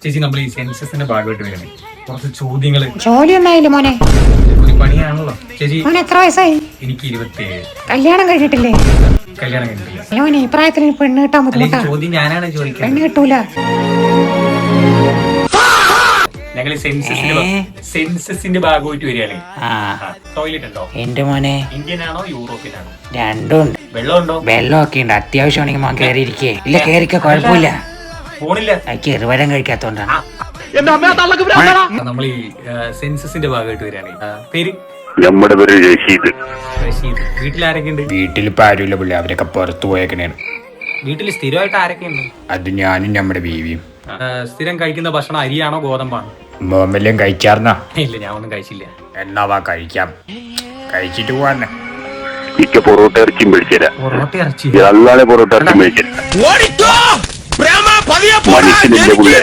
ചേച്ചി നമ്മൾ ഈ സെൻസസിന്റെ ഭാഗമായിട്ട് വരുന്നത് കുറച്ച് ചോദ്യങ്ങള് ജോലി ഒന്നായില്ല മോനെ. ഒരു പണിയാണല്ലോ ചേച്ചി. മോനെ എത്ര വയസ്സായി? എനിക്ക് 27. കല്യാണം കഴിഞ്ഞിട്ടില്ലേ? കല്യാണം കഴിഞ്ഞിട്ടില്ല. മോനെ ഈ പ്രായത്തിന് പെണ്ണ് കിട്ടാൻ ബുദ്ധിമുട്ടാ. ചോദ്യം ഞാനാണ് ചോദിക്കുന്നത്. പെണ്ണ് കിട്ടൂല. ഞങ്ങൾ സെൻസസിന്റെ ഭാഗമായിട്ട് വരികയാണ്. ടോയ്ലറ്റ് ഉണ്ടോ എന്റെ മോനെ? ഇന്ത്യൻ ആണോ യൂറോപ്യൻ ആണോ? രണ്ടും ഉണ്ട്. വെള്ളമുണ്ടോ? വെള്ളമൊക്കെ ഉണ്ട്. അത്യാവശ്യമാണെങ്കിൽ മോൻ കയറിയിരിക്കേ. ഇല്ല കയറിക്കോ, കുഴപ്പമില്ല. ഫോണില്ല. ചെറുപഴം കഴിക്കാത്തോണ്ടാണ്. നമ്മൾ ഈ സെൻസസിന്റെ ഭാഗമായിട്ട് വരികയാണ്. പേര്? നമ്മുടെ പേര് രഷീദ്. റഷീദ്. വീട്ടിലാരൊക്കെ ഉണ്ട്? വീട്ടിൽ ഇപ്പൊ ആരുമില്ല പുള്ളി, അവരൊക്കെ പുറത്തു പോയേക്കണേണ്. വീട്ടിൽ സ്ഥിരമായിട്ട് ആരൊക്കെ ഉണ്ട്? അത് ഞാനും നമ്മുടെ ബീവിയും. സ്ഥിരം കഴിക്കുന്ന ഭക്ഷണം അരിയാണോ ഗോതമ്പാണോ? മോൻ വല്ലതും കഴിക്കാറുണ്ടോ? ഇല്ല, ഞാൻ ഒന്നും കഴിച്ചില്ല. എന്നാ വാ കഴിക്കാം, കഴിച്ചിട്ട് പോവാന്ന്. ഇക്ക പൊറോട്ട ഇറച്ചിയും മേടിച്ചുതരാം. പൊറോട്ട ഇറച്ചി? നല്ലാതെ പൊറോട്ട ഇറച്ചി മേടിച്ചുതരാം. മനുഷ്യനിന്റെ പുള്ളേ.